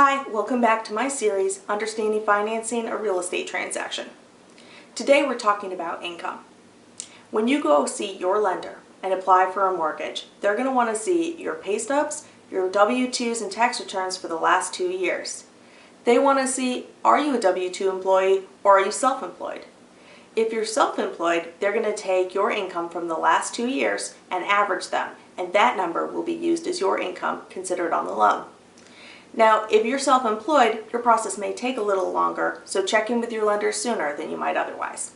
Hi, welcome back to my series, Understanding Financing a Real Estate Transaction. Today we're talking about income. When you go see your lender and apply for a mortgage, they're going to want to see your pay stubs, your W-2s and tax returns for the last 2 years. They want to see, are you a W-2 employee or are you self-employed? If you're self-employed, they're going to take your income from the last 2 years and average them, and that number will be used as your income considered on the loan. Now, if you're self-employed, your process may take a little longer, so check in with your lender sooner than you might otherwise.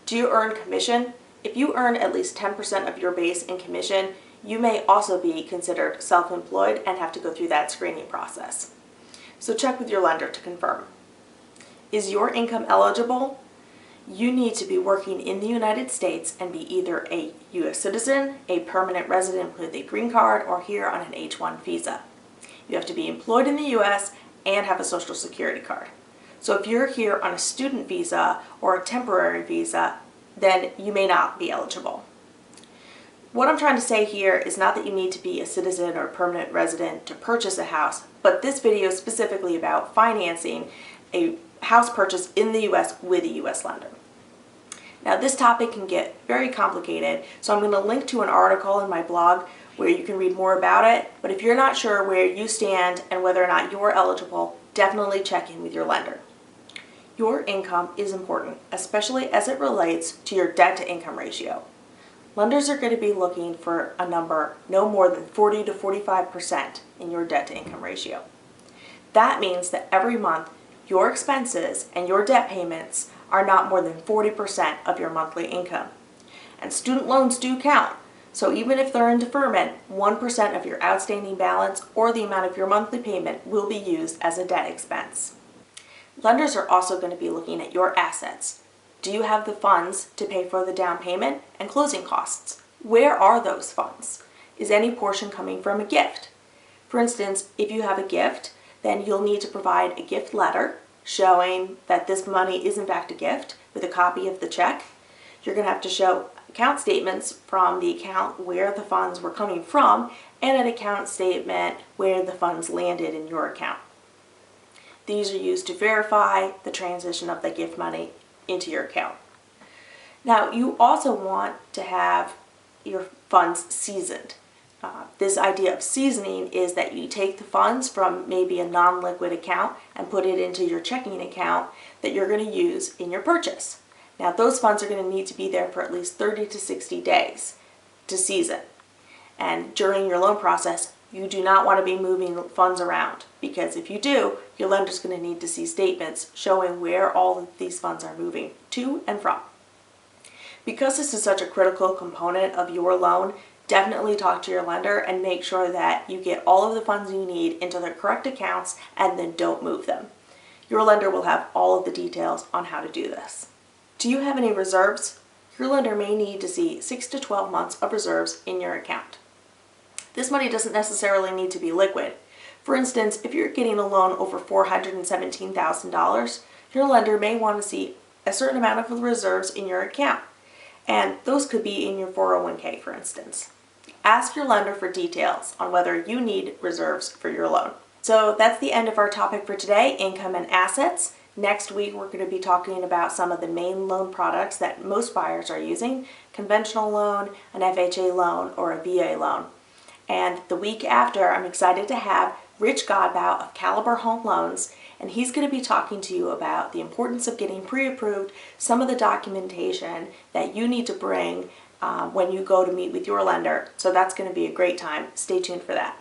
Do you earn commission? If you earn at least 10% of your base in commission, you may also be considered self-employed and have to go through that screening process. So check with your lender to confirm. Is your income eligible? You need to be working in the United States and be either a U.S. citizen, a permanent resident with a green card, or here on an H-1 visa. You have to be employed in the U.S. and have a Social Security card. So if you're here on a student visa or a temporary visa, then you may not be eligible. What I'm trying to say here is not that you need to be a citizen or a permanent resident to purchase a house, but this video is specifically about financing a house purchase in the U.S. with a U.S. lender. Now this topic can get very complicated, so I'm going to link to an article in my blog where you can read more about it, but if you're not sure where you stand and whether or not you're eligible, definitely check in with your lender. Your income is important, especially as it relates to your debt-to-income ratio. Lenders are going to be looking for a number no more than 40 to 45% in your debt-to-income ratio. That means that every month your expenses and your debt payments are not more than 40% of your monthly income. And student loans do count. So even if they're in deferment, 1% of your outstanding balance or the amount of your monthly payment will be used as a debt expense. Lenders are also going to be looking at your assets. Do you have the funds to pay for the down payment and closing costs? Where are those funds? Is any portion coming from a gift? For instance, if you have a gift, then you'll need to provide a gift letter showing that this money is in fact a gift with a copy of the check. You're going to have to show account statements from the account where the funds were coming from and an account statement where the funds landed in your account. These are used to verify the transition of the gift money into your account. Now you also want to have your funds seasoned. This idea of seasoning is that you take the funds from maybe a non-liquid account and put it into your checking account that you're going to use in your purchase. Now those funds are going to need to be there for at least 30 to 60 days to season. And during your loan process, you do not want to be moving funds around, because if you do, your lender's going to need to see statements showing where all of these funds are moving to and from. Because this is such a critical component of your loan, definitely talk to your lender and make sure that you get all of the funds you need into the correct accounts and then don't move them. Your lender will have all of the details on how to do this. Do you have any reserves? Your lender may need to see 6 to 12 months of reserves in your account. This money doesn't necessarily need to be liquid. For instance, if you're getting a loan over $417,000, your lender may want to see a certain amount of reserves in your account. And those could be in your 401k, for instance. Ask your lender for details on whether you need reserves for your loan. So that's the end of our topic for today, income and assets. Next week, we're going to be talking about some of the main loan products that most buyers are using: conventional loan, an FHA loan, or a VA loan. And the week after, I'm excited to have Rich Godbout of Caliber Home Loans, and he's going to be talking to you about the importance of getting pre-approved, some of the documentation that you need to bring when you go to meet with your lender. So that's going to be a great time. Stay tuned for that.